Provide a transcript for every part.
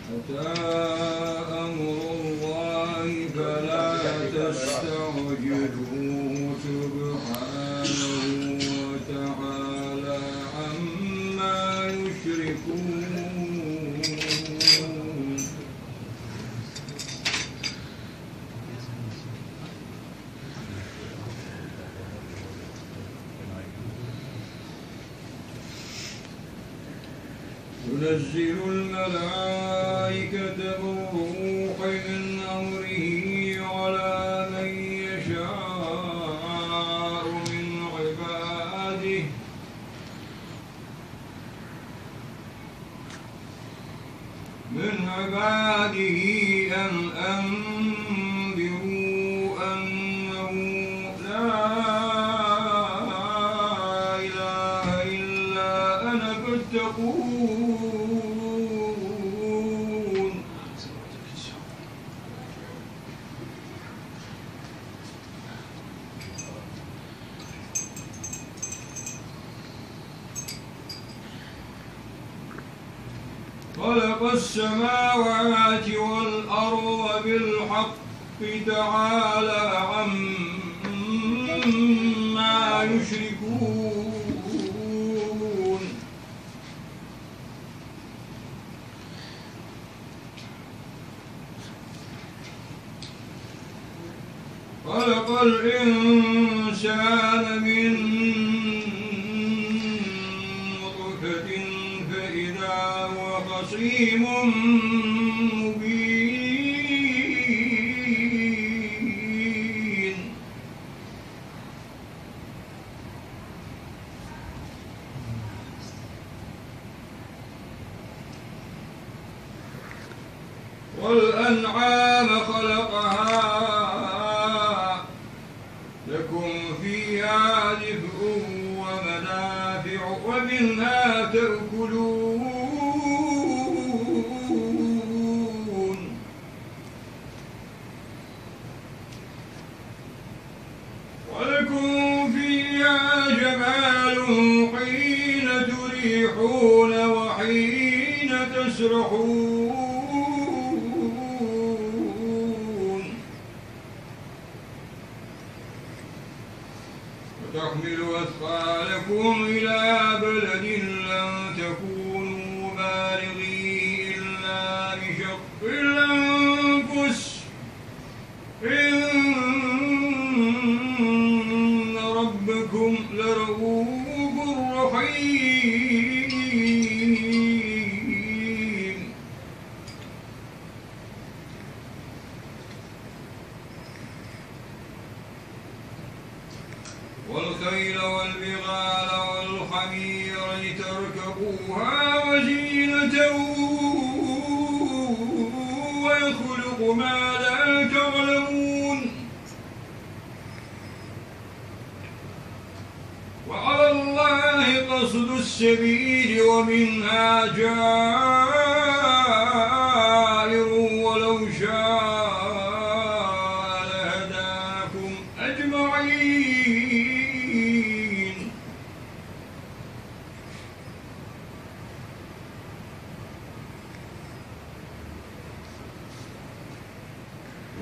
أتى أمر الله فلا تستعجلوه سبحانه وتعالى عما يشركون. ينزل الملائكة بالروح من أمره على من يشاء من عباده أن أنذروا أنه لا إله إلا أنا فاتقون. خلق السماوات والأرض بالحق تعالى عما يشركون. خلق الإنسان من نطفة فإذا هو خصيم مبين. والأنعام خلقها لكم فيها دفء ومنافع ومنها تأكلون. ولكم فيها جمال حين تريحون وحين تسرحون. وتحمل أثقالكم إلى بلد لم تكونوا بالغيه إلا بشق الأنفس إن ربكم لرؤوف رحيم. والخيل والبغال والحمير لتركبوها وزينة ويخلق ما لا تعلمون. وعلى الله قصد السبيل ومنها جائر ولو شاء لهداكم أجمعين.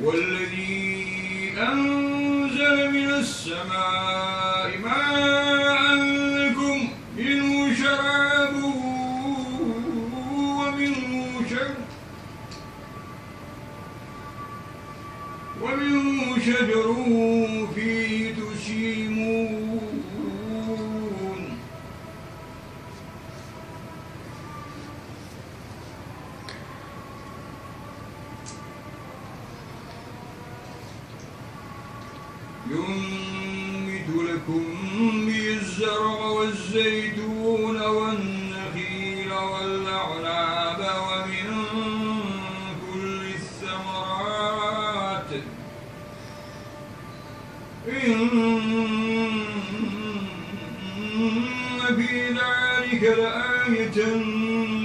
والذي أنزل من السماء ماء لكم منه شراب ومنه شجر فيه تسيمون. ينبت لكم به الزرع والزيتون والنخيل والأعناب ومن كل الثمرات إن في ذلك لآية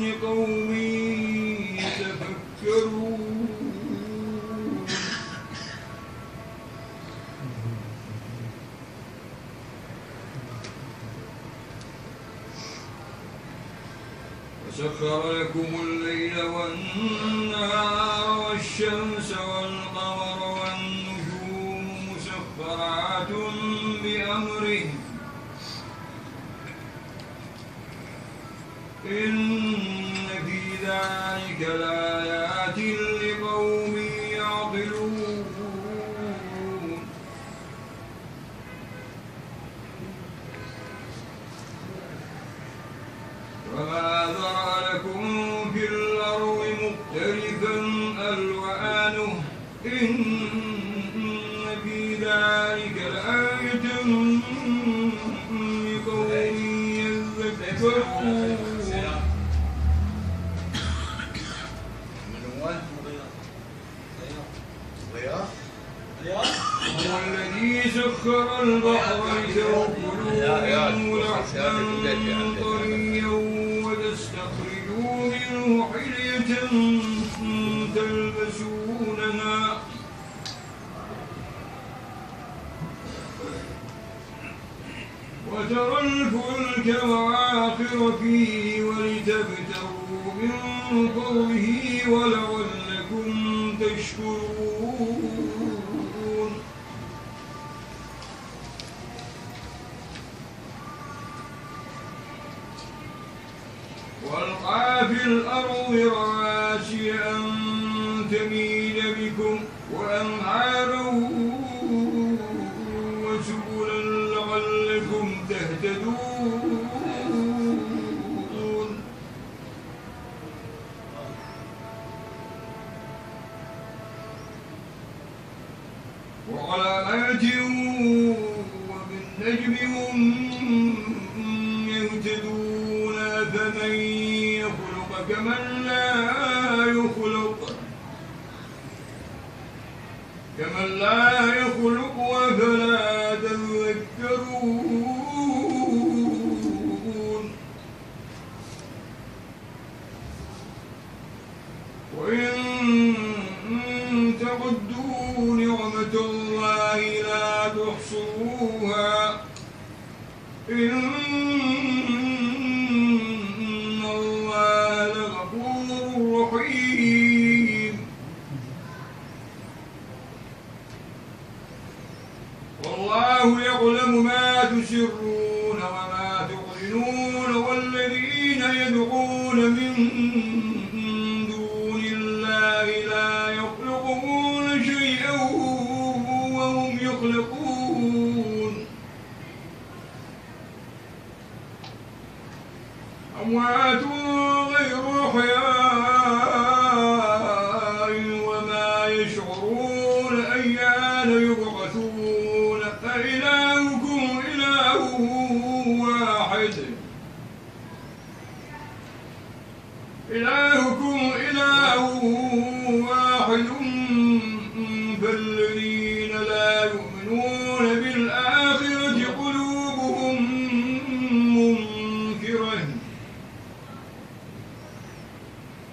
لقوم يتفكرون. وسخر لكم الليل والنهار والشمس والقمر والنجوم مسخرات بأمره إن في ذلك لآيات لقوم يعقلون وما ذرأ لكم في الأرض مختلفا ألوانه إن في ذلك لآية لقوم يذكرون هو الذي سخر البحر لتأكلوا منه لحما طريا وتستخرجوا منه حلية تلبسونها وترى الفلك مواخر فيه ولتبتغوا من فضله ولعلكم تشكرون وألقى في الأرض رواسي أن تميد بكم وأنهارا وسبلا لعلكم تهتدون وعلامات وبالنجم هم يهتدون فمن يخلق كمن لا يخلق وفلا تذكرون وإن تعدوا نعمة الله لا تحصوها إن الله لغفور رحيم والله يعلم ما تسرون وما تعلنون والذين يدعون من دون الله لا يخلقون شيئا وهم يخلقون أموات غير أحياء وما يشعرون أيان يبعثون فإلهكم إله واحد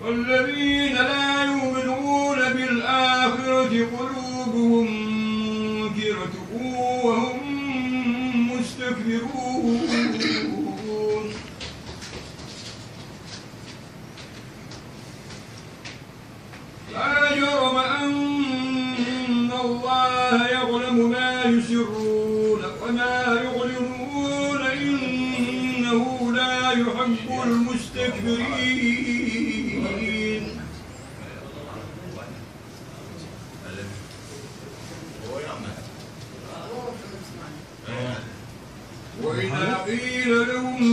فالذين لا يؤمنون بالآخرة قلوبهم منكرة وهم مستكبرون لا جرم أن الله يعلم ما يسرون وما يعلنون إنه لا يحب المستكبرين وإذا قيل لهم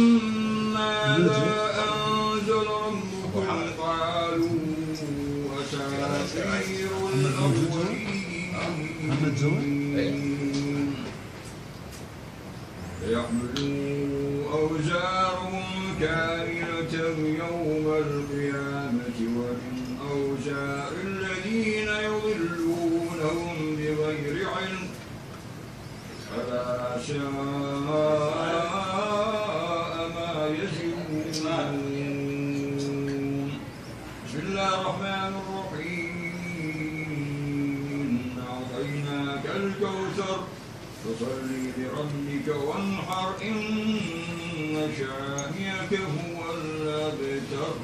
ماذا أنزل ربكم قالوا أساطير الأولين ليحملوا أوزارهم كاملة يوم القيامة ومن أوزار الذين يضلونهم بغير علم ألا ساء ما يزرون بسم الله الرحمن الرحيم أعطيناك الكوثر فصل لربك وانحر إن شانئك هو الأبتر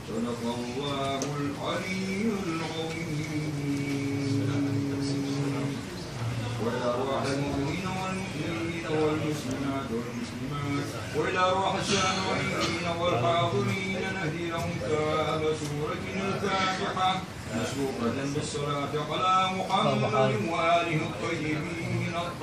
صدق الله العلي العظيم وإلى أرواح المؤمنين والمؤمنين والمسلمات والمسلمات وإلى أرواح السامعين والحاضرين نهدي لهم ثواب سورة الفاتحة مسبوقة بالصلاة على محمد وآله الطيبين الطاهرين.